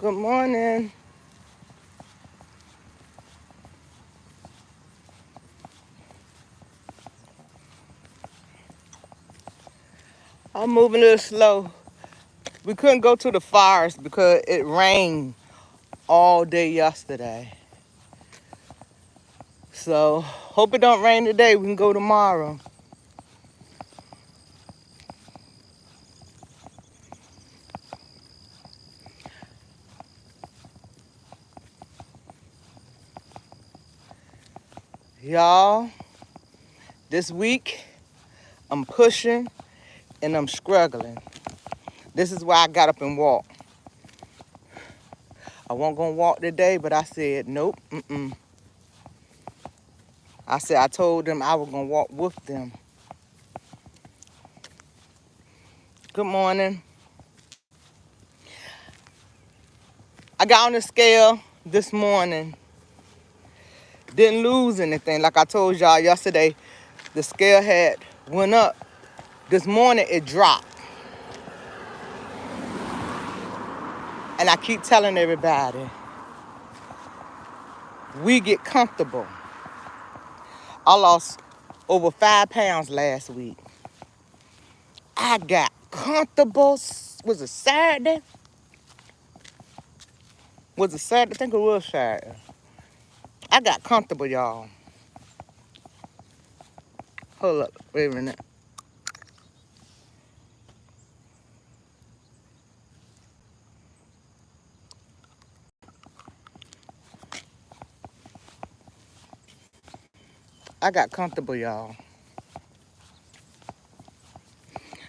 Good morning. I'm moving a little slow. We couldn't go to the forest because it rained all day yesterday. So hope it don't rain today. We can go tomorrow. Y'all, this week I'm pushing and I'm struggling. This is why I got up and walked. I wasn't gonna walk today, but I said, nope, I told them I was gonna walk with them. Good morning. I got on the scale this morning. Didn't lose anything. Like I told y'all yesterday, the scale had went up. This morning it dropped. And I keep telling everybody, we get comfortable. I lost over 5 pounds last week. I got comfortable. Was it Saturday? Was it Saturday? I think it was Saturday. I got comfortable, y'all. Hold up, wait a minute. I got comfortable, y'all.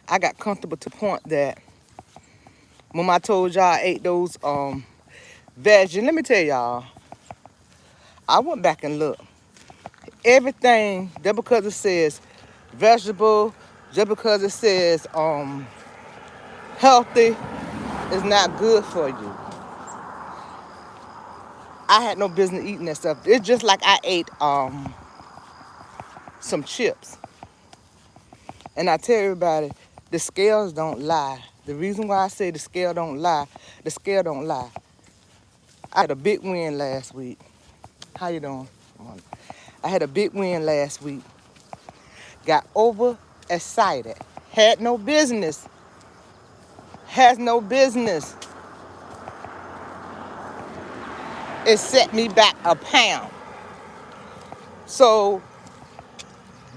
I got comfortable to the point that when I told y'all I ate those veggies, let me tell y'all, I went back and looked. Everything, just because it says vegetable, just because it says healthy, is not good for you. I had no business eating that stuff. It's just like I ate some chips. And I tell everybody, the scales don't lie. The reason why I say the scale don't lie, the scale don't lie. I had a big win last week. How you doing? I had a big win last week. Got overexcited. Had no business. Has no business. It set me back a pound. So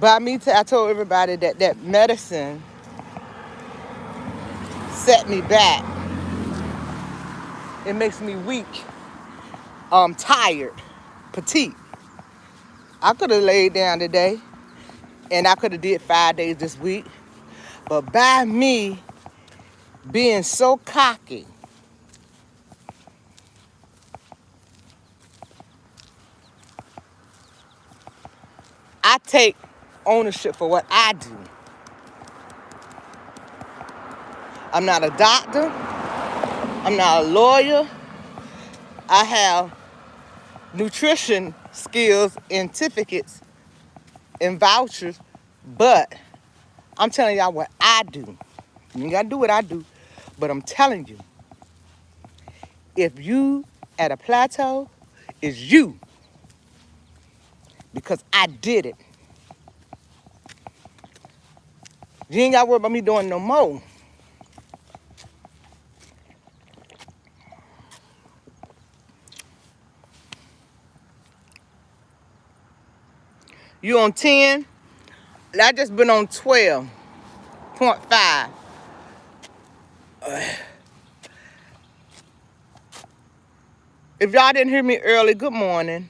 I told everybody that medicine set me back. It makes me weak. Tired, petite. I could have laid down today and I could have did 5 days this week. But by me being so cocky, I take ownership for what I do. I'm not a doctor. I'm not a lawyer. I have nutrition skills and certificates and vouchers, but I'm telling y'all what I do. You ain't gotta do what I do, but I'm telling you, if you at a plateau, it's you, because I did it. You ain't gotta worry about me doing no more. You on 10? I just been on 12.5. If y'all didn't hear me early, good morning.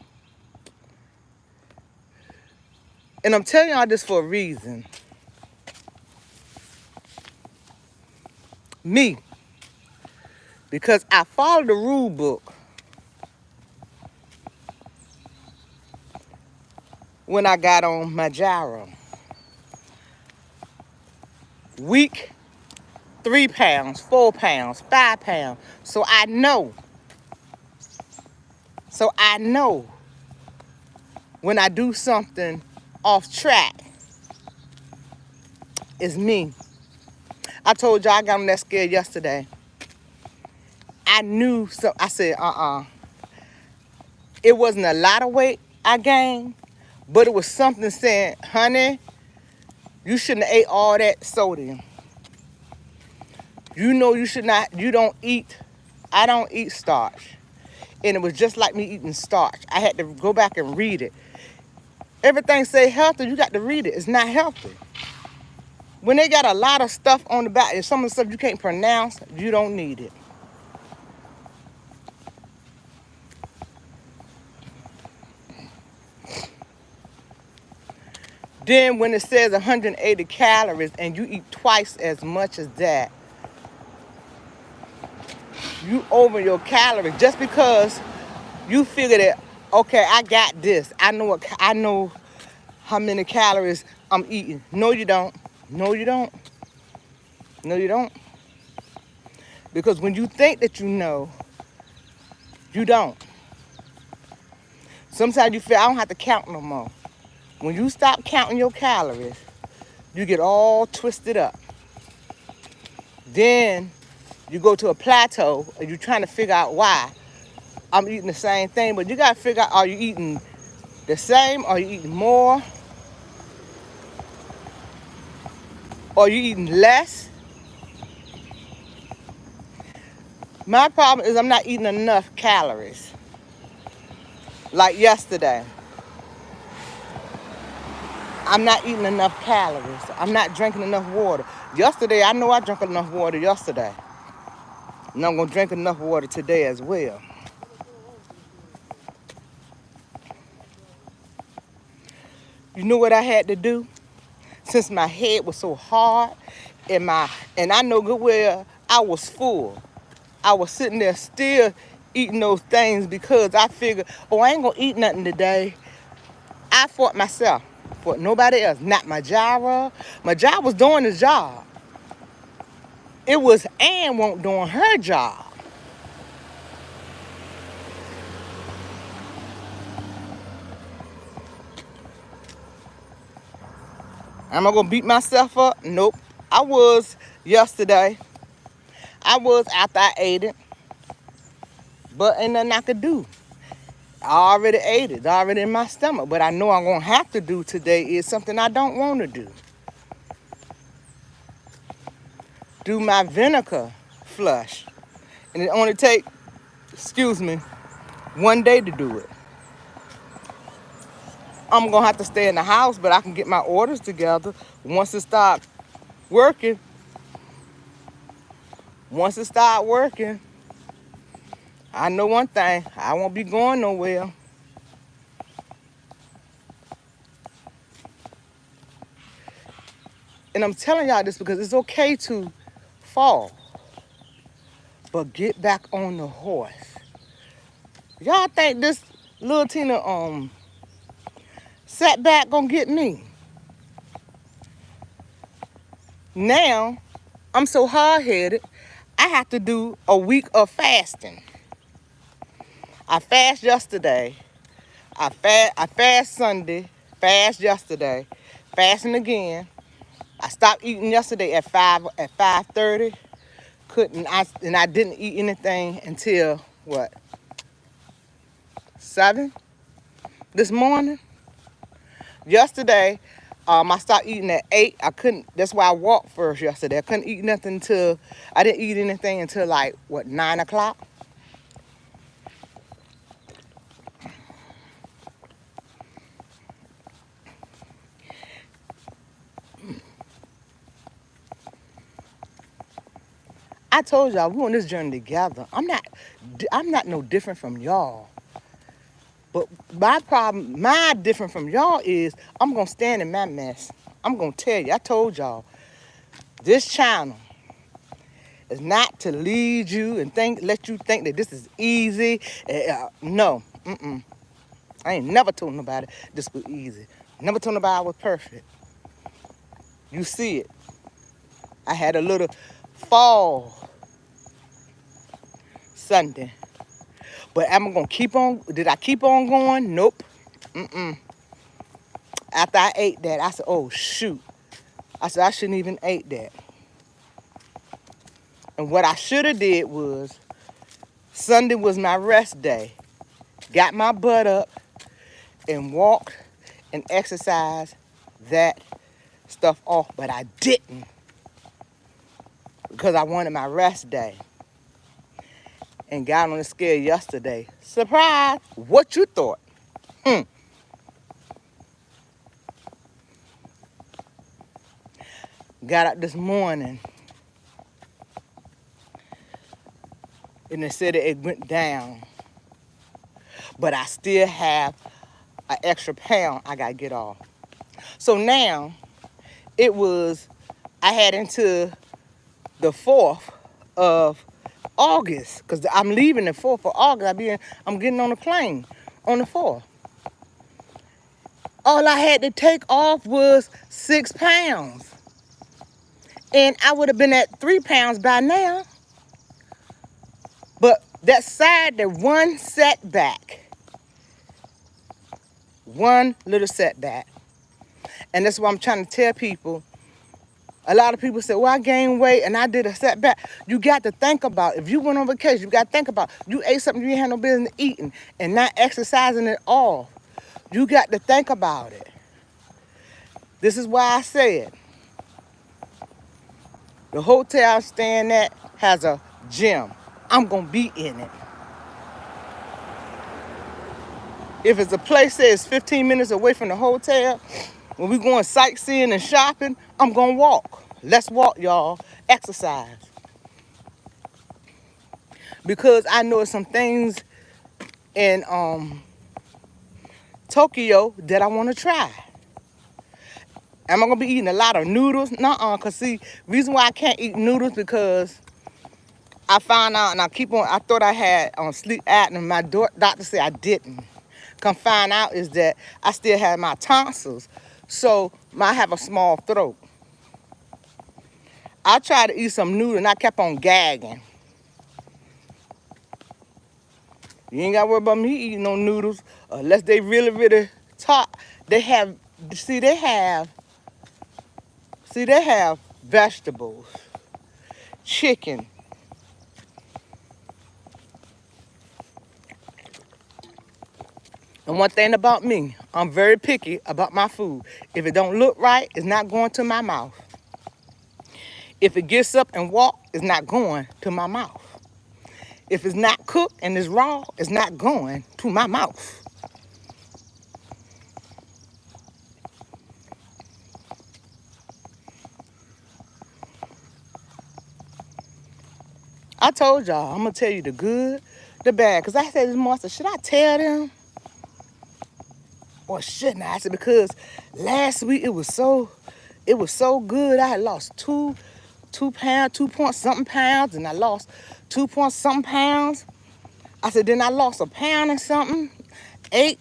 And I'm telling y'all this for a reason. Me. Because I followed the rule book when I got on my gyro. Week, 3 pounds, 4 pounds, 5 pounds. So I know when I do something off track, it's me. I told y'all I got on that scale yesterday. I knew, so I said, It wasn't a lot of weight I gained, but it was something saying, honey, you shouldn't have ate all that sodium. You know you should not, I don't eat starch. And it was just like me eating starch. I had to go back and read it. Everything say healthy, you got to read it. It's not healthy. When they got a lot of stuff on the back, and some of the stuff you can't pronounce, you don't need it. Then when it says 180 calories and you eat twice as much as that, you over your calories just because you figure that, okay, I got this. I know how many calories I'm eating. No, you don't. No, you don't. No, you don't. Because when you think that you know, you don't. Sometimes you feel I don't have to count no more. When you stop counting your calories, you get all twisted up. Then you go to a plateau and you're trying to figure out why. I'm eating the same thing, but you got to figure out, are you eating the same? Are you eating more? Are you eating less? My problem is I'm not eating enough calories. Like yesterday, I'm not eating enough calories. I'm not drinking enough water. Yesterday, I know I drank enough water yesterday. And I'm going to drink enough water today as well. You know what I had to do? Since my head was so hard and I know good well I was full. I was sitting there still eating those things because I figured, oh, I ain't going to eat nothing today. I fought myself. Fought nobody else. Not my gyra. My gyra was doing the job. It was Ann won't doing her job. Am I going to beat myself up? Nope. I was yesterday. I was after I ate it. But ain't nothing I could do. I already ate it. It's already in my stomach. But I know I'm going to have to do today is something I don't want to do. Do my vinegar flush. And it only take, 1 day to do it. I'm going to have to stay in the house, but I can get my orders together once it start working. Once it start working, I know one thing. I won't be going nowhere. And I'm telling y'all this because it's okay to fall, but get back on the horse. Y'all think this little Tina setback gonna get me? Now, I'm so hard-headed, I have to do a week of fasting. I fast yesterday. I fast Sunday. Fast yesterday. Fasting again. I stopped eating yesterday at 5:30. And I didn't eat anything until what? 7 this morning. Yesterday, I stopped eating at 8. That's why I walked first yesterday. I couldn't eat nothing I didn't eat anything until like, 9 o'clock? I told y'all, we on this journey together. I'm not no different from y'all. But my different from y'all is I'm going to stand in my mess. I'm going to tell you, I told y'all, this channel is not to lead you and let you think that this is easy. No, I ain't never told nobody this was easy. Never told nobody I was perfect. You see it. I had a little fall Sunday. But am I going to keep on? Did I keep on going? Nope. After I ate that, I said, oh, shoot. I said, I shouldn't even ate that. And what I should have did was Sunday was my rest day. Got my butt up and walked and exercised that stuff off, but I didn't because I wanted my rest day. And got on the scale yesterday. Surprise! What you thought? Got up this morning and they said it went down. But I still have an extra pound I gotta get off. So now I had into the 4th of August, because I'm leaving the 4th of August. I'm getting on the plane on the 4th. All I had to take off was 6 pounds. And I would have been at 3 pounds by now. But that one setback. One little setback. And that's what I'm trying to tell people. A lot of people say, well, I gained weight and I did a setback. You got to think about it. If you went on vacation, you got to think about it. You ate something you didn't have no business eating and not exercising it all. You got to think about it. This is why I said the hotel I'm staying at has a gym. I'm going to be in it. If it's a place that is 15 minutes away from the hotel, when we going sightseeing and shopping, I'm going to walk. Let's walk, y'all. Exercise. Because I know some things in Tokyo that I want to try. Am I going to be eating a lot of noodles? Nuh-uh. Because, see, reason why I can't eat noodles because I found out, and I thought I had sleep apnea. My doctor said I didn't. Come find out is that I still have my tonsils. So I have a small throat. I tried to eat some noodles and I kept on gagging. You ain't got to worry about me eating no noodles unless they really, really talk. They have vegetables, chicken. And one thing about me, I'm very picky about my food. If it don't look right, it's not going to my mouth. If it gets up and walk, it's not going to my mouth. If it's not cooked and it's raw, it's not going to my mouth. I told y'all, I'm going to tell you the good, the bad. Because I said this morning, I said, should I tell them? Or shouldn't I? I said, because last week it was so good. I had lost two pounds, 2-point-something pounds, and I lost 2-point-something pounds. I said, then I lost a pound and something, 8.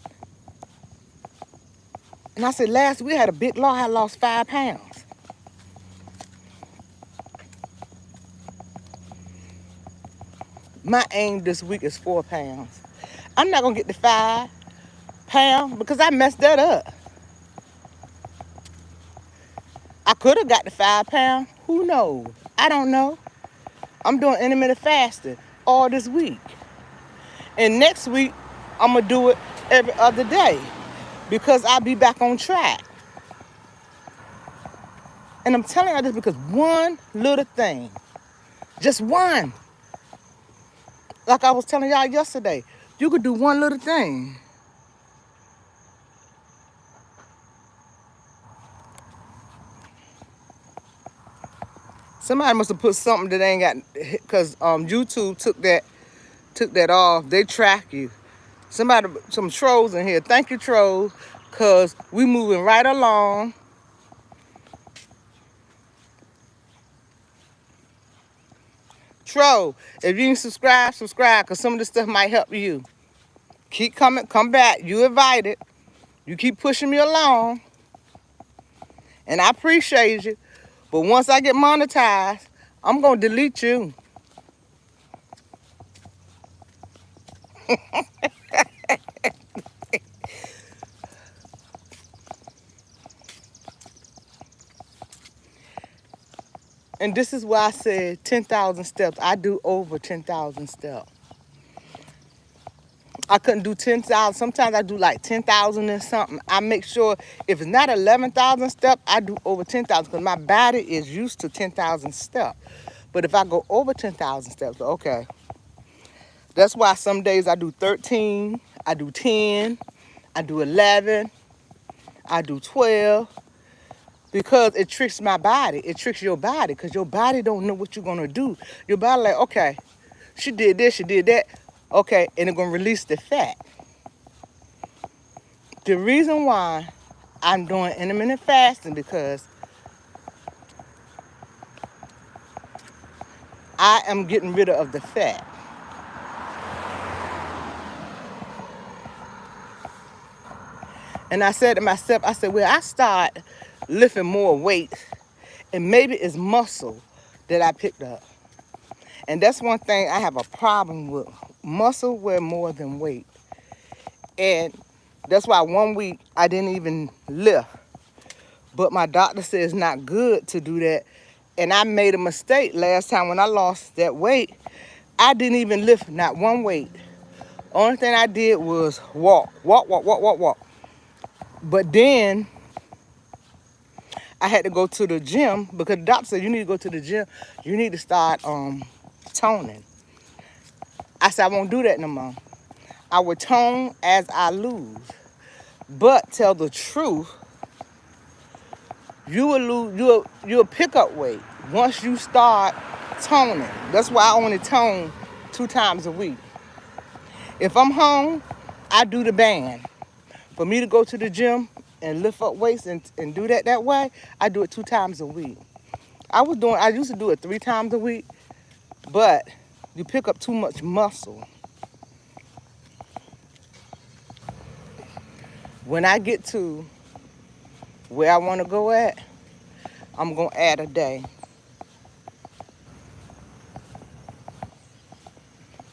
And I said, last week I had a big loss. I lost 5 pounds. My aim this week is 4 pounds. I'm not going to get the 5 pounds because I messed that up. I could have got the 5 pounds. Who knows? I don't know. I'm doing intermittent fasting all this week. And next week, I'm going to do it every other day because I'll be back on track. And I'm telling you this because one little thing, just one, like I was telling y'all yesterday, you could do one little thing. Somebody must have put something that ain't got, because YouTube took that off. They track you. Some trolls in here. Thank you, trolls, because we moving right along. Troll, if you didn't subscribe, because some of this stuff might help you. Keep coming, come back. You invited. You keep pushing me along. And I appreciate you. But once I get monetized, I'm going to delete you. And this is why I said 10,000 steps. I do over 10,000 steps. I couldn't do 10,000. Sometimes I do like 10,000 and something. I make sure if it's not 11,000 steps, I do over 10,000 because my body is used to 10,000 steps. But if I go over 10,000 steps, okay. That's why some days I do 13, I do 10, I do 11, I do 12, because it tricks my body. It tricks your body because your body don't know what you're going to do. Your body like, okay, she did this, she did that. Okay, and it's going to release the fat. The reason why I'm doing intermittent fasting because I am getting rid of the fat. And I said to myself, I said, well, I start lifting more weight and maybe it's muscle that I picked up. And that's one thing I have a problem with. Muscle weigh more than weight. And that's why 1 week I didn't even lift. But my doctor said it's not good to do that. And I made a mistake last time when I lost that weight. I didn't even lift not one weight. Only thing I did was walk. But then I had to go to the gym because the doctor said you need to go to the gym. You need to start toning. I said I won't do that no more. I will tone as I lose. But tell the truth, you will lose. You'll pick up weight once you start toning. That's why I only tone 2 times a week. If I'm home, I do the band. For me to go to the gym and lift up weights and do that way, I do it 2 times a week. I used to do it 3 times a week, but you pick up too much muscle. When I get to where I want to go at, I'm going to add a day.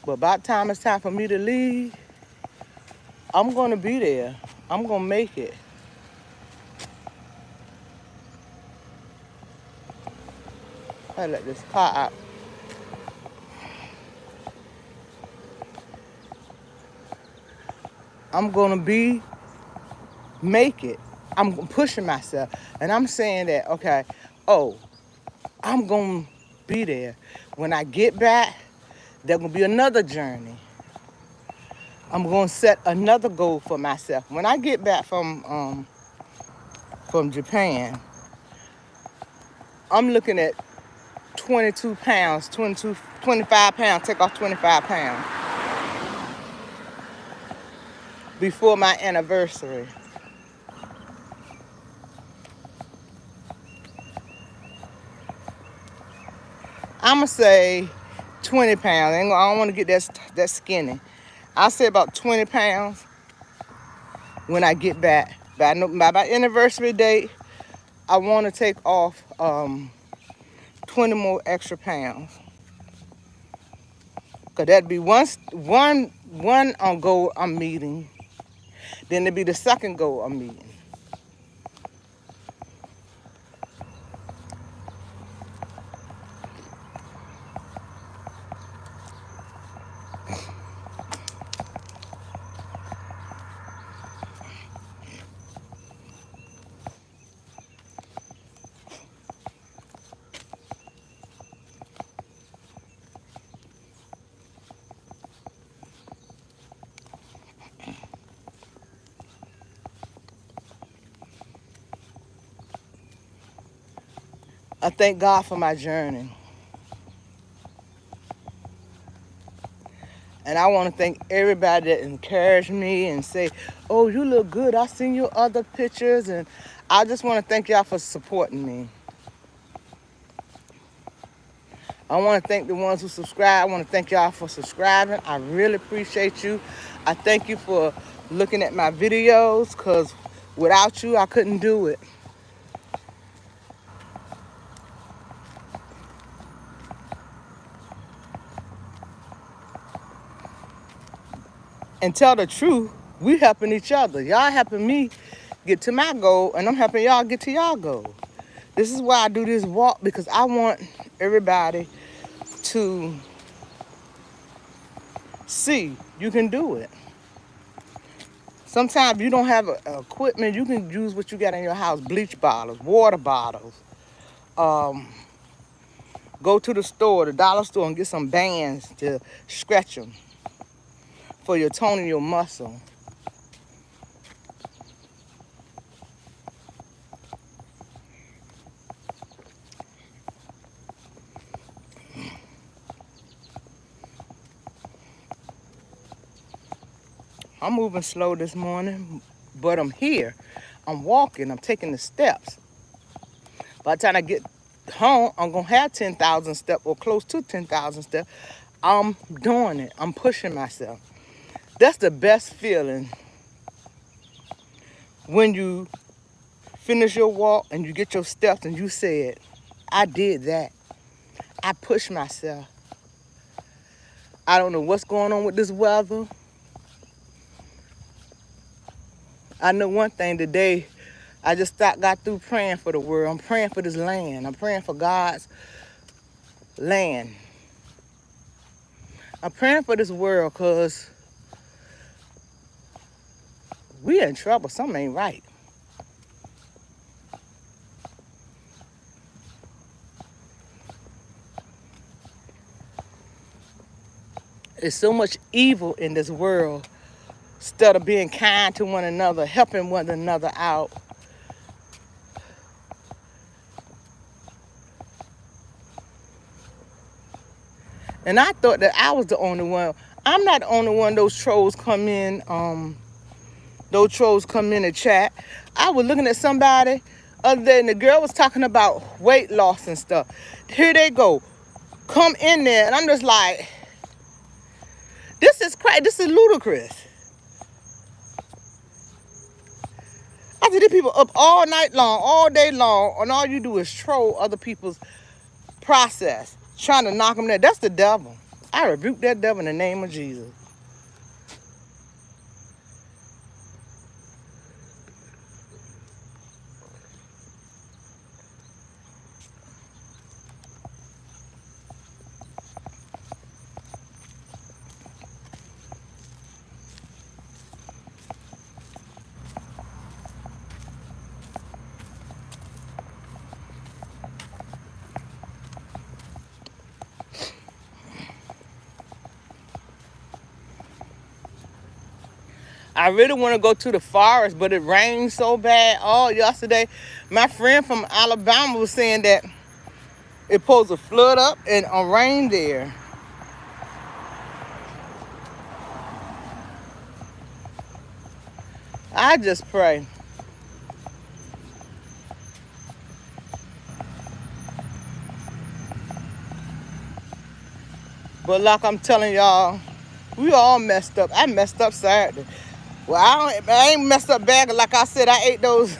But by the time it's time for me to leave, I'm going to be there. I'm going to make it. I let this car out. I'm going to make it. I'm pushing myself. And I'm saying that, okay, I'm going to be there. When I get back, there's going to be another journey. I'm going to set another goal for myself. When I get back from Japan, I'm looking at 22 pounds, 25 pounds, take off 25 pounds before my anniversary. I'm going to say 20 pounds. I don't want to get that skinny. I'll say about 20 pounds when I get back. By my anniversary date, I want to take off 20 more extra pounds. Because that'd be one goal I'm meeting. Then there'd be the second goal I'm meeting. I thank God for my journey. And I want to thank everybody that encouraged me and say, oh, you look good. I seen your other pictures. And I just want to thank y'all for supporting me. I want to thank the ones who subscribe. I want to thank y'all for subscribing. I really appreciate you. I thank you for looking at my videos because without you, I couldn't do it. And tell the truth, we helping each other. Y'all helping me get to my goal, and I'm helping y'all get to y'all goal. This is why I do this walk, because I want everybody to see you can do it. Sometimes you don't have equipment. You can use what you got in your house: bleach bottles, water bottles. Um, Go to the store, the dollar store, and get some bands to stretch them for your toning your muscle. I'm moving slow this morning, but I'm here. I'm walking. I'm taking the steps. By the time I get home, I'm going to have 10,000 steps or close to 10,000 steps. I'm doing it. I'm pushing myself. That's the best feeling when you finish your walk and you get your steps and you said, I did that. I pushed myself. I don't know what's going on with this weather. I know one thing today, I just got through praying for the world. I'm praying for this land. I'm praying for God's land. I'm praying for this world because we're in trouble. Something ain't right. There's so much evil in this world. Instead of being kind to one another, helping one another out. And I thought that I was the only one. I'm not the only one those trolls come in and chat. I was looking at somebody other day and the girl was talking about weight loss and stuff. Here they go. Come in there and I'm just like, this is crazy. This is ludicrous. I said, these people up all night long, all day long, and all you do is troll other people's process, trying to knock them down. That's the devil. I rebuke that devil in the name of Jesus. I really want to go to the forest, but it rained so bad. Oh, yesterday, my friend from Alabama was saying that it supposed to flood up and rain there. I just pray. But like I'm telling y'all, we all messed up. I messed up Saturday. Well, I ain't messed up bad. Like I said, I ate those.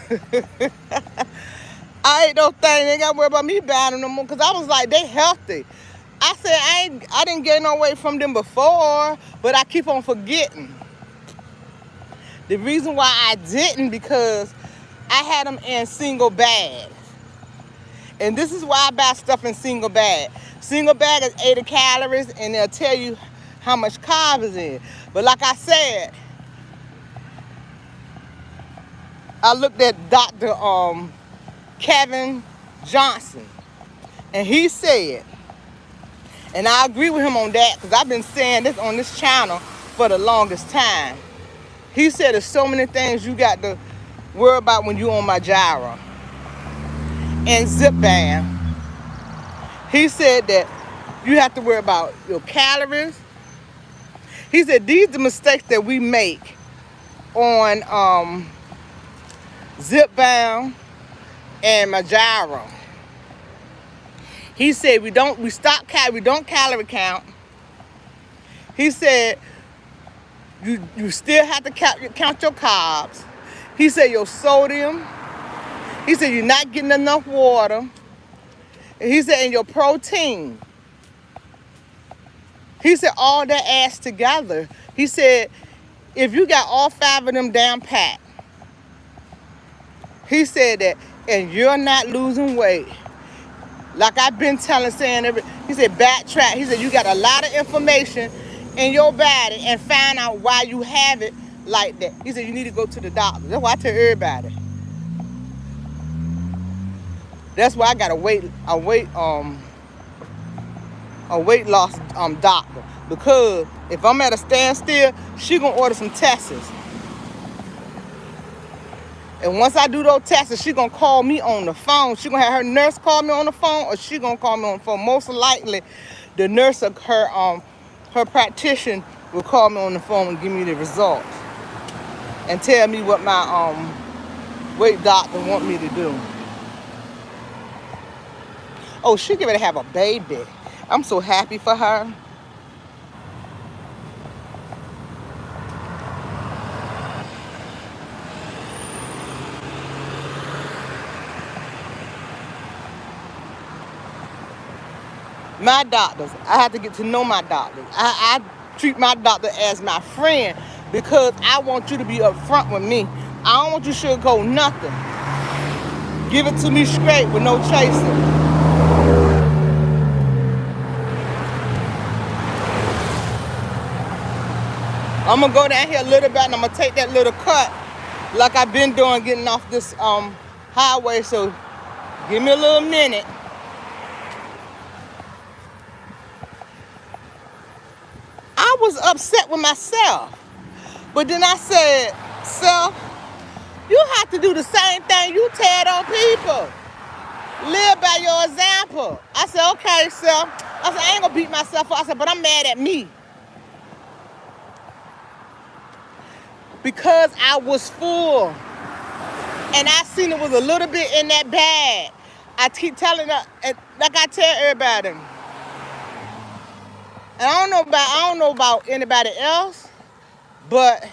I ate those things. They ain't got to worry about me buying them no more. Because I was like, they healthy. I said, I didn't get no weight from them before. But I keep on forgetting. The reason why I didn't, because I had them in single bags. And this is why I buy stuff in single bag. Single bag is 80 calories. And they'll tell you how much carbs is in. But like I said, I looked at Dr. Kevin Johnson, and he said, and I agree with him on that because I've been saying this on this channel for the longest time. He said there's so many things you got to worry about when you're on my gyro and zip band. He said that you have to worry about your calories. He said these are the mistakes that we make on zip bound and my gyro. He said we don't calorie count. He said you still have to count your carbs. He said your sodium. He said you're not getting enough water. And he said and your protein. He said all that adds together. He said if you got all 5 of them down pat, he said that, and you're not losing weight. Like I've been saying, he said backtrack. He said you got a lot of information in your body and find out why you have it like that. He said, you need to go to the doctor. That's why I tell everybody. That's why I got a weight loss doctor. Because if I'm at a standstill, she gonna order some tests. And once I do those tests, she gonna call me on the phone. She gonna have her nurse call me on the phone, or she gonna call me on the phone. Most likely, the nurse or her practitioner will call me on the phone and give me the results and tell me what my weight doctor want me to do. Oh, she getting ready to have a baby. I'm so happy for her. My doctors, I have to get to know my doctors. I treat my doctor as my friend because I want you to be upfront with me. I don't want you to sugarcoat nothing. Give it to me straight with no chasing. I'm gonna go down here a little bit and I'm gonna take that little cut like I've been doing getting off this highway. So give me a little minute. I was upset with myself. But then I said, self, you have to do the same thing you tell on people. Live by your example. I said, okay, self. I said, I ain't gonna beat myself up. I said, but I'm mad at me. Because I was full. And I seen it was a little bit in that bag. I keep telling her, like I tell everybody. And I don't know about anybody else, but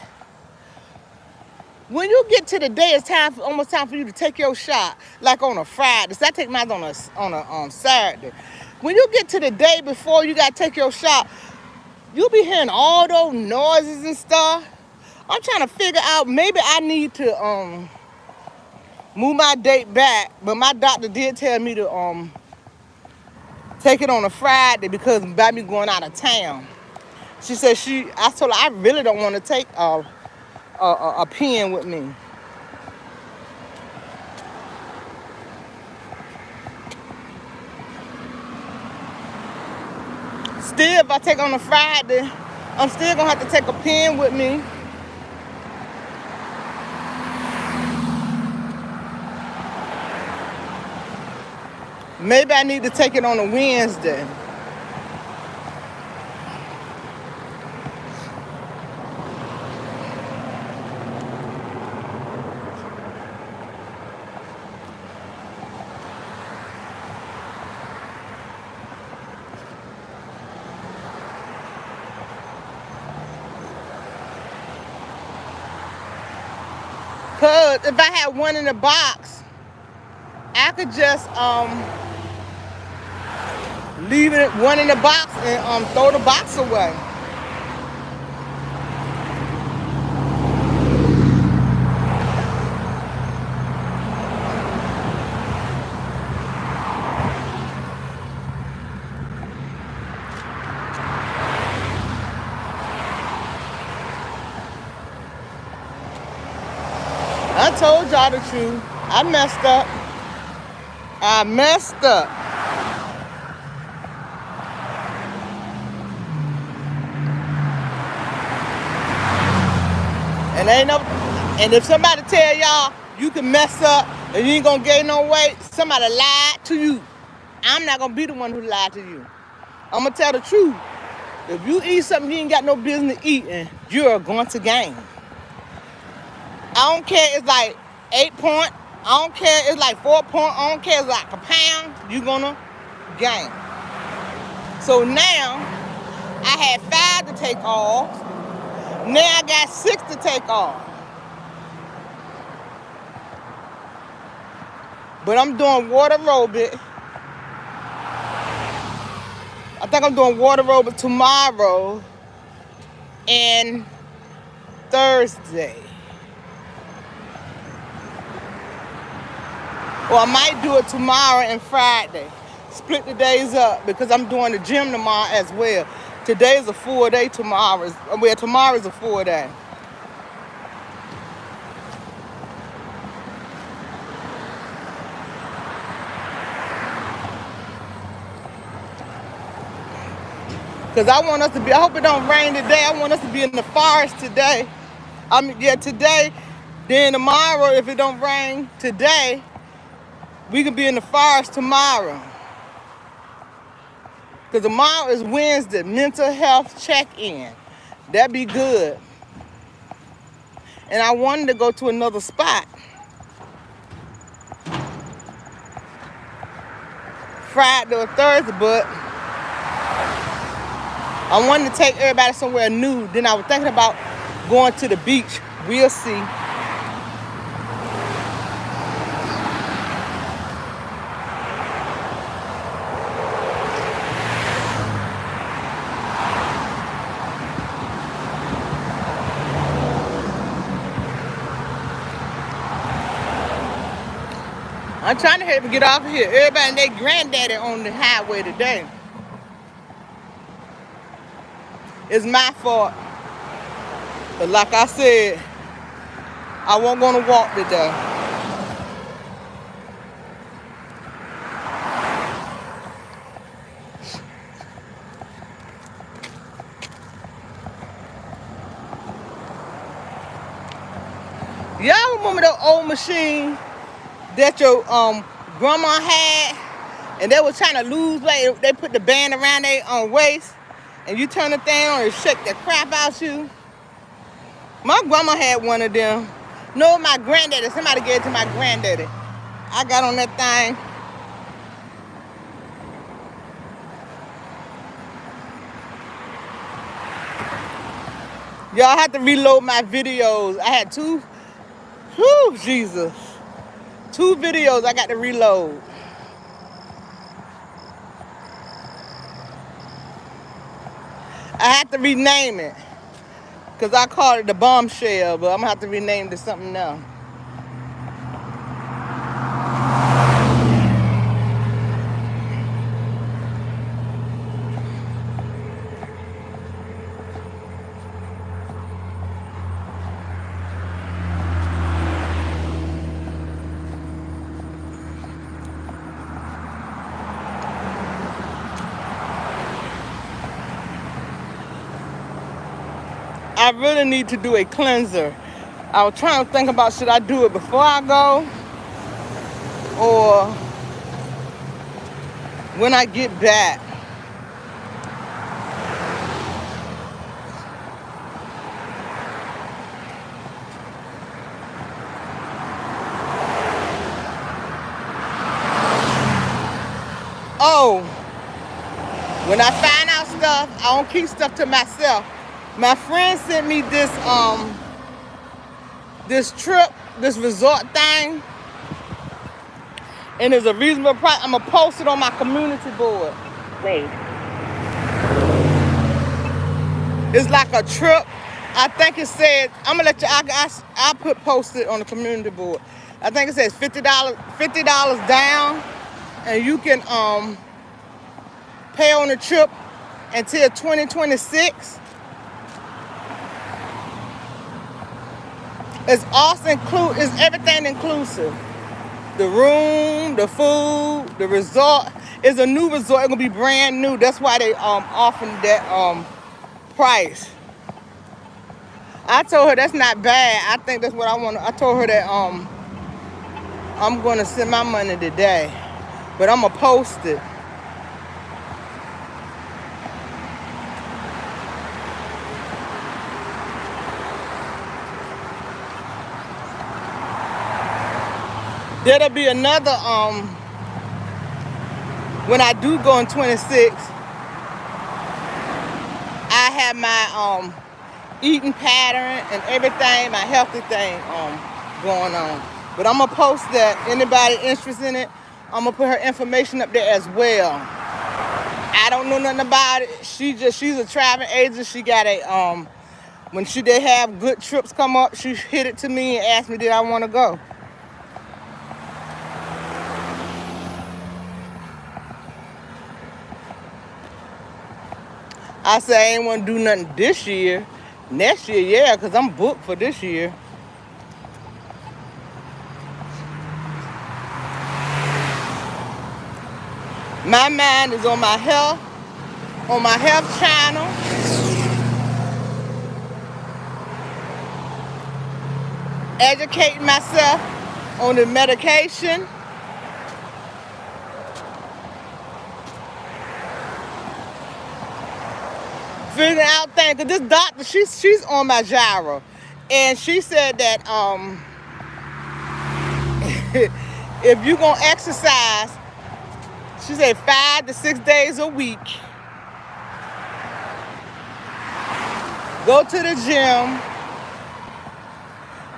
when you get to the day, it's almost time for you to take your shot, like on a Friday. So I take mine on a Saturday. When you get to the day before you gotta take your shot, you'll be hearing all those noises and stuff. I'm trying to figure out, maybe I need to move my date back, but my doctor did tell me to take it on a Friday because by me going out of town. She said I told her I really don't want to take a pen with me. Still, if I take on a Friday, I'm still gonna have to take a pen with me. Maybe I need to take it on a Wednesday. Cause if I had one in the box, I could just leave it one in the box and throw the box away. I told y'all the truth. I messed up. And if somebody tell y'all you can mess up and you ain't gonna gain no weight, somebody lied to you. I'm not gonna be the one who lied to you. I'm gonna tell the truth. If you eat something you ain't got no business eating, you're going to gain. I don't care it's like 8 point. I don't care it's like 4 point. I don't care it's like a pound. You're gonna gain. So now I had 5 to take off. Now I got 6 to take off. But I'm doing water aerobic. I think I'm doing water aerobic tomorrow and Thursday. Or I might do it tomorrow and Friday. Split the days up because I'm doing the gym tomorrow as well. Today's a full day, tomorrow's a full day. Because I want us to be, I hope it don't rain today. I want us to be in the forest today. Today, then tomorrow, if it don't rain today, we can be in the forest tomorrow. Because tomorrow is Wednesday, mental health check-in. That'd be good. And I wanted to go to another spot. Friday or Thursday, but I wanted to take everybody somewhere new. Then I was thinking about going to the beach. We'll see. I'm trying to help get off here. Everybody and their granddaddy on the highway today. It's my fault. But like I said, I wasn't gonna walk today. Y'all remember the old machine that your grandma had, and they were trying to lose weight? They put the band around their waist, and you turn the thing on and shake the crap out you. My grandma had one of them. No, my granddaddy. Somebody gave it to my granddaddy. I got on that thing. Y'all have to reload my videos. I had two. Whew, Jesus. 2 videos I got to reload. I had to rename it. Because I called it the bombshell, but I'm going to have to rename it to something else. I really need to do a cleanser. I was trying to think about, should I do it before I go or when I get back. Oh, when I find out stuff, I don't keep stuff to myself. My friend sent me this trip, this resort thing, and it's a reasonable price. I'm gonna post it on my community board. Wait. It's like a trip. I think it said, I'm gonna let you, I'll post it on the community board. I think it says $50 down, and you can pay on the trip until 2026. It's also it's everything inclusive. The room, the food, the resort. It's a new resort. It's gonna be brand new. That's why they offering that price. I told her that's not bad. I think that's what I want. I told her that I'm gonna send my money today, but I'm gonna post it. There'll be another, when I do go in 26, I have my eating pattern and everything, my healthy thing going on. But I'm gonna post that. Anybody interested in it, I'm gonna put her information up there as well. I don't know nothing about it. She's a travel agent. She got a, when they have good trips come up, she hit it to me and asked me did I wanna go. I said I ain't want to do nothing this year. Next year, yeah, because I'm booked for this year. My mind is on my health on my health channel. Educating myself on the medication. Figuring out things. Cause this doctor, she's on my gyro. And she said that if you're gonna exercise, she said 5 to 6 days a week. Go to the gym.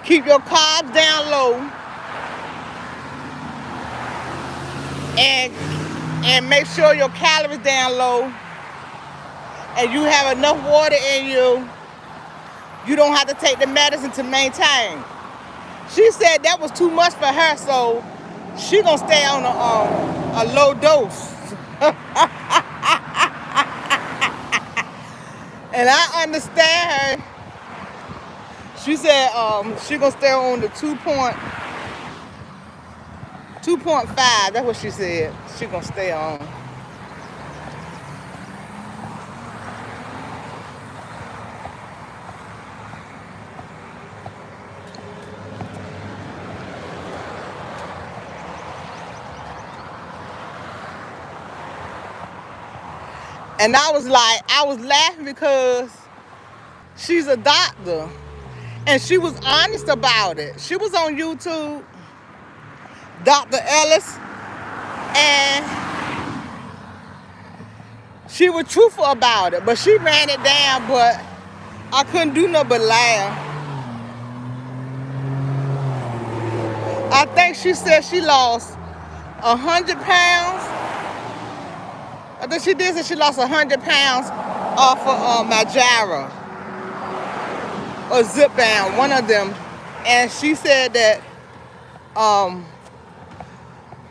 Keep your carbs down low. And make sure your calories down low. And you have enough water in you. You don't have to take the medicine to maintain. She said that was too much for her, so she gonna stay on a low dose. And I understand her. She said she gonna stay on the 2.5. That's what she said. She gonna stay on. And I was laughing because she's a doctor. And she was honest about it. She was on YouTube, Dr. Ellis, and she was truthful about it. But she ran it down, but I couldn't do nothing but laugh. I think she said she lost 100 pounds. I think she did say she lost 100 pounds off of Majara or Zip Band, one of them. And she said that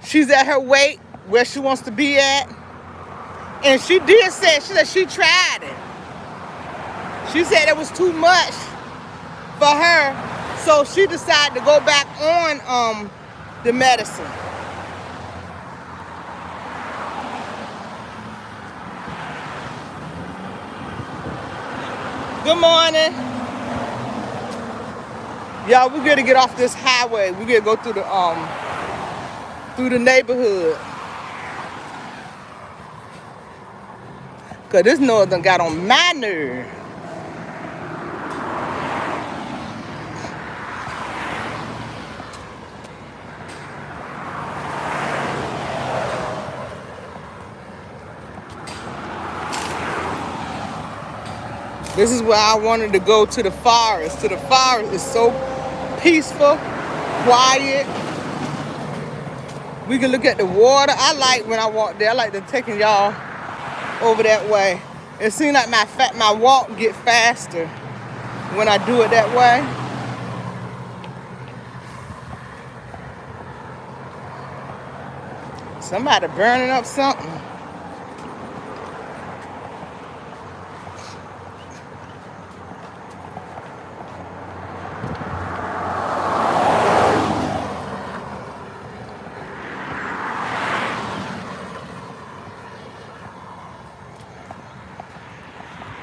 she's at her weight where she wants to be at. And she did say, she tried it. She said it was too much for her, so she decided to go back on the medicine. Good morning. Y'all, we're gonna get off this highway. We're gonna go through the neighborhood. Cause this noise done got on my nerve. This is where I wanted to go, to the forest. The forest is so peaceful, quiet. We can look at the water. I like when I walk there. I like to taking y'all over that way. It seems like my walk get faster when I do it that way. Somebody burning up something.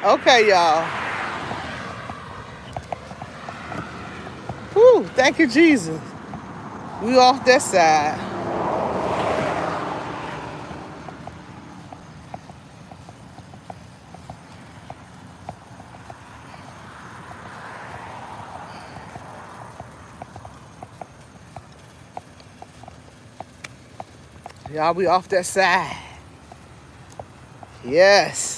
Okay, y'all. Whew, thank you, Jesus. We off that side. Y'all, we off that side. Yes.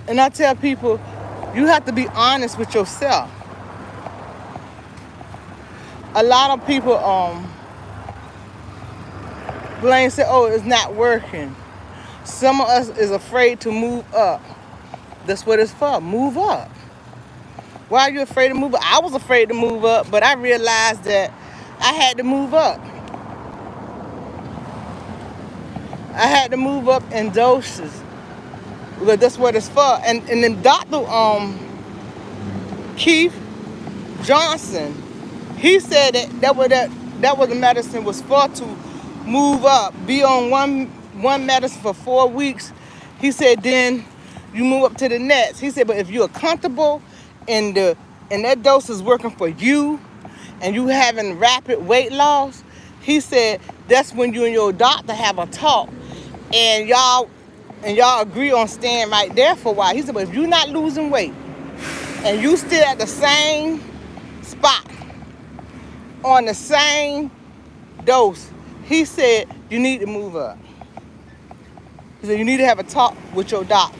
And I tell people, you have to be honest with yourself. A lot of people blame, say, oh, it's not working. Some of us is afraid to move up. That's what it's for. Move up. Why are you afraid to move up? I was afraid to move up, but I realized that I had to move up. I had to move up in doses. But that's what it's for. And then Dr. Keith Johnson, he said that what the medicine was for, to move up, be on one medicine for 4 weeks. He said then you move up to the next. He said, but if you're comfortable and that dose is working for you and you having rapid weight loss, he said that's when you and your doctor have a talk and y'all agree on staying right there for a while. He said, but if you're not losing weight and you still at the same spot on the same dose, he said you need to move up. He said you need to have a talk with your doctor.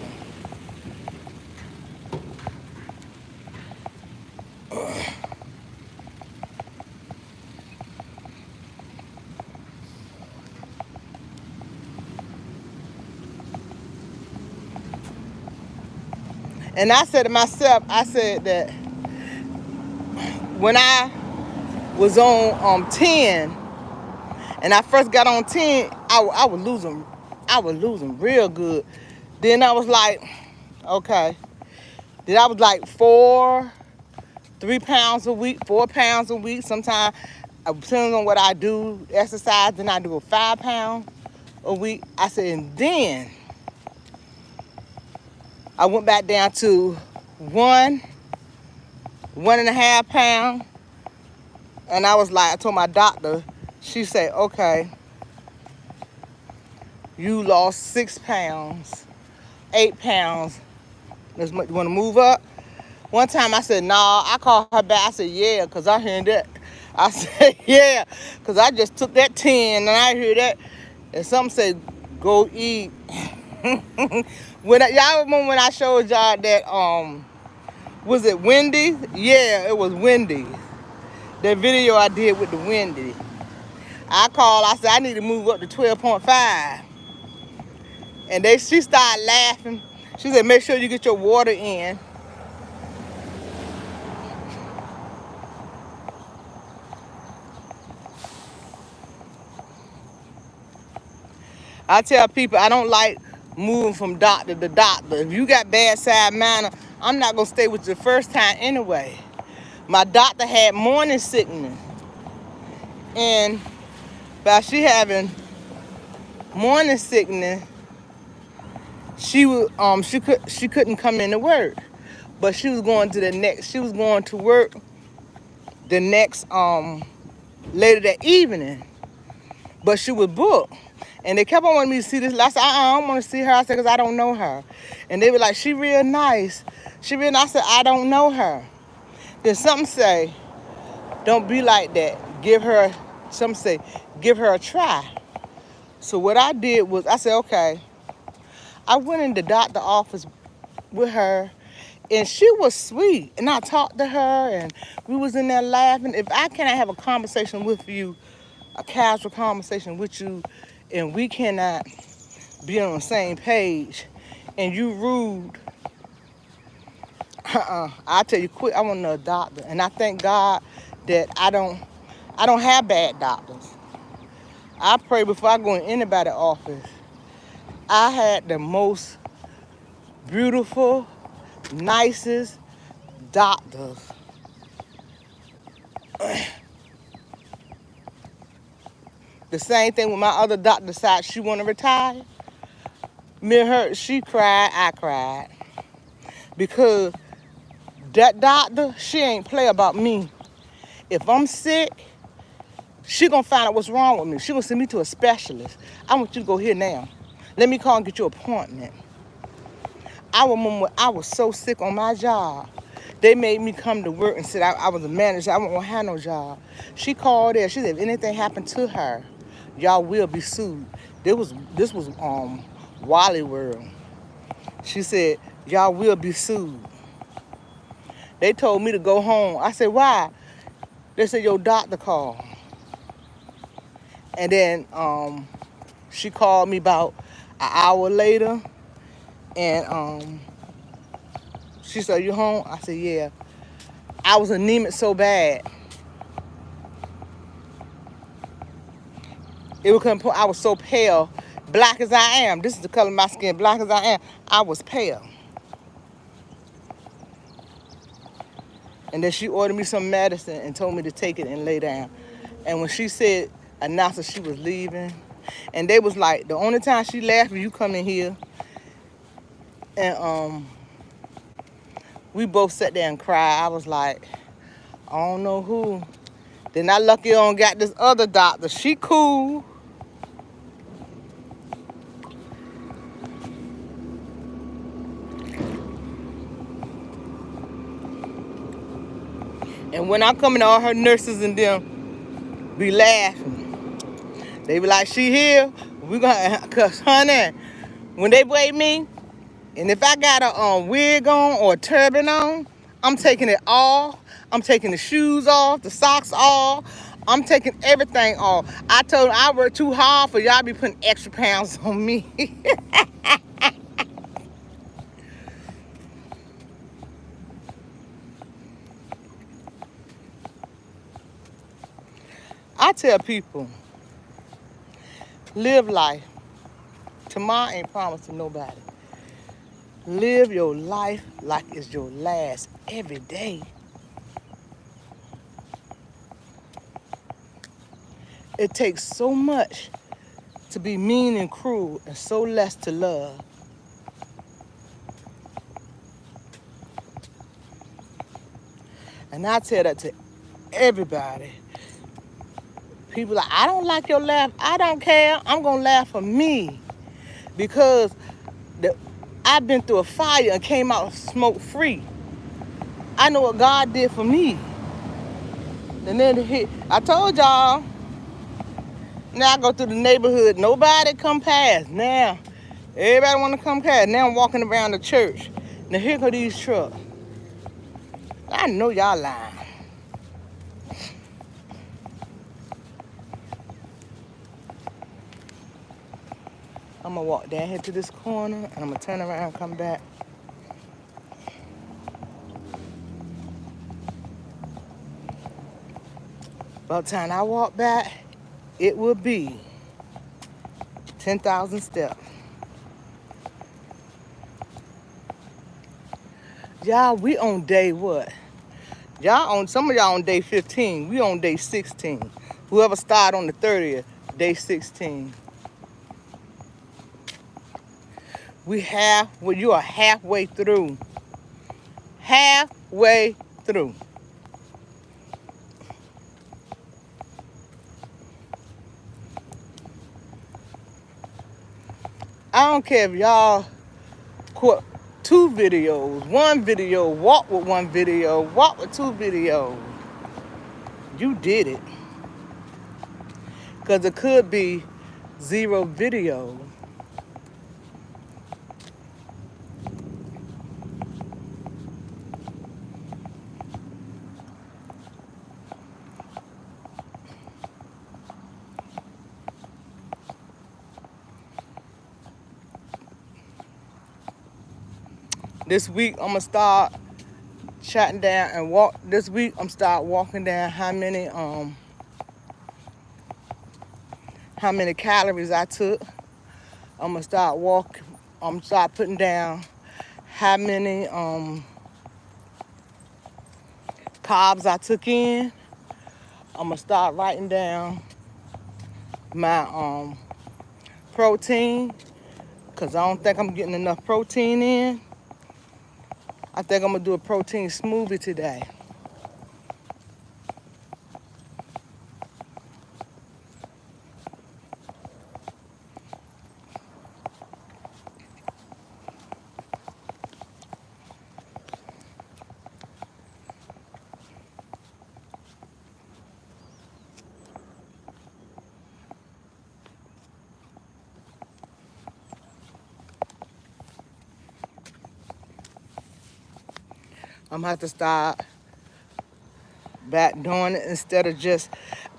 And I said to myself, I said that when I was on 10 and I first got on 10, I was losing real good. Then I was like, okay. Then I was like 3 pounds a week, 4 pounds a week. Sometimes, depending on what I do, exercise, then I do a 5 pound a week. I said, and then I went back down to 1.5 pounds. And I was like, I told my doctor, she said, okay, you lost 6 pounds, 8 pounds. You want to move up? One time I said, nah. I called her back. I said, yeah, because I heard that. I said, yeah, because I just took that 10 and I heard that. And something said, go eat. Y'all remember when I showed y'all that, was it Wendy's? Yeah, it was Wendy's. That video I did with the Wendy's. I called, I said, I need to move up to 12.5. And she started laughing. She said, make sure you get your water in. I tell people I don't like moving from doctor to doctor. If you got bad side manner, I'm not going to stay with you the first time anyway. My doctor had morning sickness. And by she having morning sickness, she couldn't come into work. But she was going to work the next later that evening. But she was booked. And they kept on wanting me to see this. I said, I don't want to see her. I said, because I don't know her. And they were like, she real nice. She real nice. I said, I don't know her. Then some say, don't be like that. Some say, give her a try. So what I did was, I said, okay. I went in the doctor's office with her, and she was sweet. And I talked to her, and we was in there laughing. If I cannot have a conversation with you, a casual conversation with you, and we cannot be on the same page, and you rude, I tell you quick, I want another doctor. And I thank God that I don't have bad doctors. I pray before I go in anybody's office. I had the most beautiful, nicest doctors. The same thing with my other doctor decided she want to retire. Me and her, she cried, I cried. Because that doctor, she ain't play about me. If I'm sick, she gonna find out what's wrong with me. She gonna send me to a specialist. I want you to go here now. Let me call and get your appointment. I remember when I was so sick on my job. They made me come to work and said I was a manager. I won't have no job. She called there. She said, if anything happened to her, y'all will be sued. This was Wally World. She said, y'all will be sued. They told me to go home. I said, why? They said, your doctor called. And then she called me about an hour later. And she said, you home? I said, yeah. I was anemic so bad. I was so pale black as I am, this is the color of my skin, black as I am, I was pale. And then she ordered me some medicine and told me to take it and lay down. And when she said, announced that she was leaving, and they was like, the only time she laughed when you come in here, and we both sat there and cried. I was like, I don't know who. Then I lucky on got this other doctor. She cool. And when I come in, all her nurses and them be laughing. They be like, she here? We gonna, cause honey, when they weigh me, and if I got a wig on or a turban on, I'm taking it off. I'm taking the shoes off, the socks off. I'm taking everything off. I told them I work too hard for y'all be putting extra pounds on me. I tell people, live life. Tomorrow ain't promised to nobody. Live your life like it's your last every day. It takes so much to be mean and cruel and so less to love. And I tell that to everybody. People like, I don't like your laugh. I don't care. I'm going to laugh for me. Because I've been through a fire and came out smoke free. I know what God did for me. And then I told y'all, now I go through the neighborhood. Nobody come past. Now, everybody want to come past. Now I'm walking around the church. Now here go these trucks. I know y'all lying. I'm going to walk down here to this corner, and I'm going to turn around and come back. By the time I walk back, it will be 10,000 steps. Y'all, we on day what? Some of y'all on day 15. We on day 16. Whoever started on the 30th, day 16. You are halfway through. Halfway through. I don't care if y'all quote 2 videos, 1 video, walk with 1 video, walk with 2 videos. You did it. Because it could be 0 videos. This week, I'm going to start chatting down and walk. This week, I'm start walking down how many calories I took. I'm going to start walking. I'm going to start putting down how many carbs I took in. I'm going to start writing down my protein, because I don't think I'm getting enough protein in. I think I'm going to do a protein smoothie today. I'm going to have to start back doing it instead of just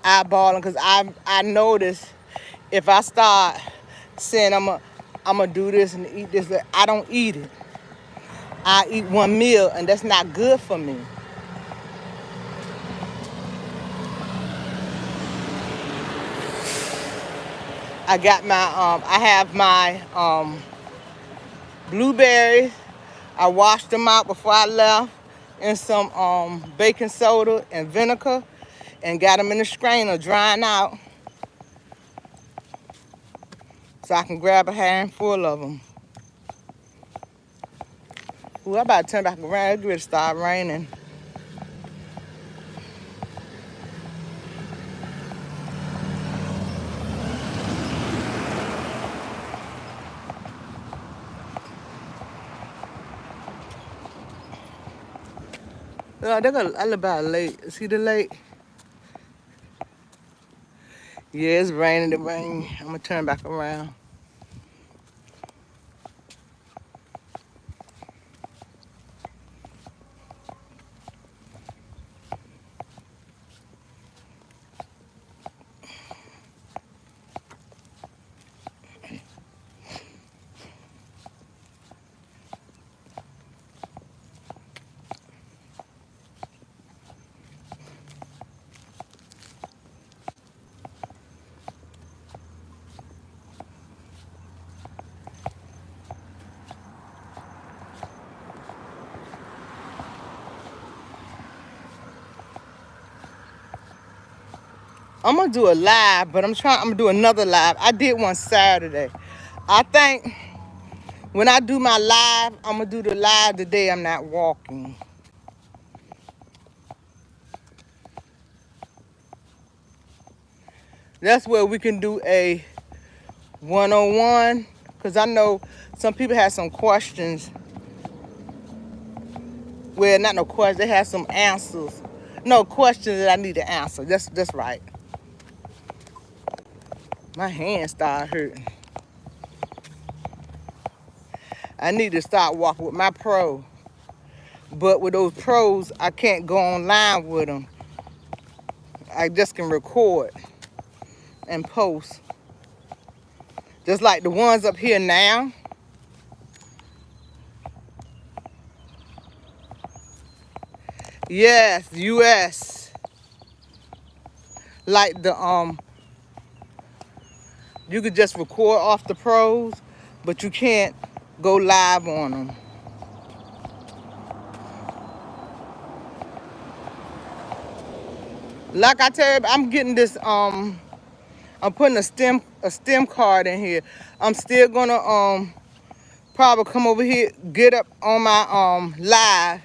eyeballing, because I notice if I start saying I'm gonna do this and eat this, I don't eat it. I eat 1 meal, and that's not good for me. I got my, I have my blueberries. I washed them out before I left in some baking soda and vinegar and got them in the strainer drying out so I can grab a handful of them. Ooh, I about to turn back around. It's ready to start raining. I live by a lake. See the lake? Yeah, it's raining. It rain. I'm gonna turn back around. I'm gonna do a live, but I'm gonna do another live. I did one Saturday. I think when I do my live, I'm gonna do the live the day I'm not walking. That's where we can do a one-on-one, because I know some people have some questions. Well, not no questions, they have some answers. No questions that I need to answer. That's right. My hand started hurting. I need to start walking with my pro. But with those pros, I can't go online with them. I just can record and post. Just like the ones up here now. Yes, US. Like the you could just record off the pros, but you can't go live on them. Like I tell you, I'm getting this I'm putting a stem card in here. I'm still gonna probably come over here, get up on my live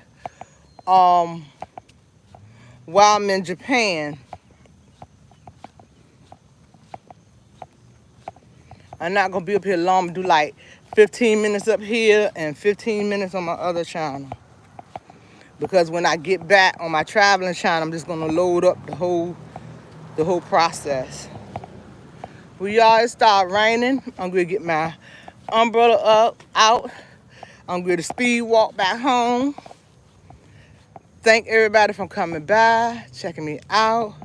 while I'm in Japan. I'm not gonna be up here long. I'm gonna do like 15 minutes up here and 15 minutes on my other channel. Because when I get back on my traveling channel, I'm just gonna load up the whole process. Well, y'all, it start raining. I'm gonna get my umbrella out. I'm gonna speed walk back home. Thank everybody for coming by, checking me out.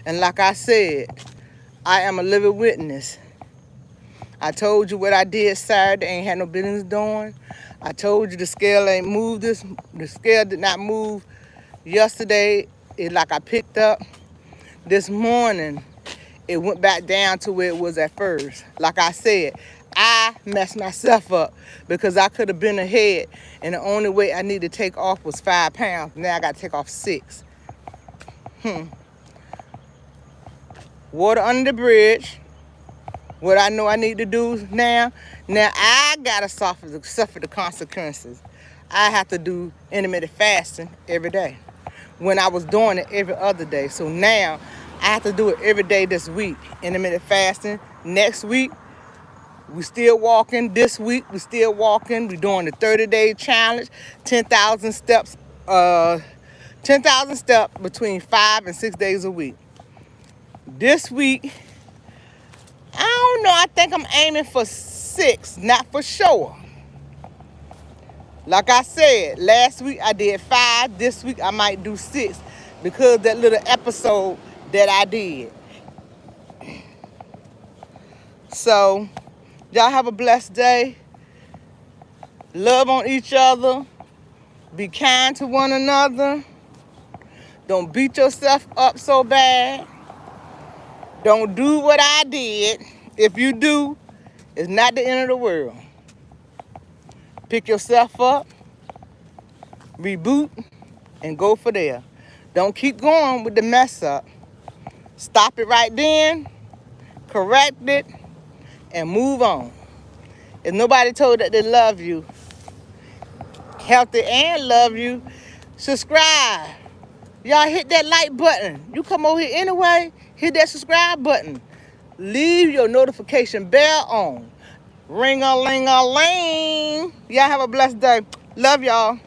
And like I said, I am a living witness. I told you what I did Saturday, ain't had no business doing. I told you the scale ain't moved this. The scale did not move yesterday. It's like I picked up. This morning, it went back down to where it was at first. Like I said, I messed myself up because I could have been ahead, and the only way I need to take off was 5 pounds. Now I got to take off 6. Water under the bridge. What I know I need to do now I gotta suffer the consequences. I have to do intermittent fasting every day when I was doing it every other day. So now I have to do it every day this week, intermittent fasting. Next week, we still walking. This week, we still walking. We're doing the 30-day challenge, 10,000 steps, 10,000 steps between 5 and 6 days a week. This week, I don't know, I think I'm aiming for 6, not for sure. Like I said, last week I did 5. This week I might do 6 because that little episode that I did. So, y'all have a blessed day. Love on each other. Be kind to one another. Don't beat yourself up so bad. Don't do what I did If you do, it's not the end of the world. Pick yourself up, reboot, and go for there. Don't keep going with the mess up. Stop it right then, correct it, and move on. If nobody told that they love you, healthy and love you, subscribe. Y'all hit that like button. You come over here anyway, hit that subscribe button. Leave your notification bell on. Ring-a-ling-a-ling. Y'all have a blessed day. Love y'all.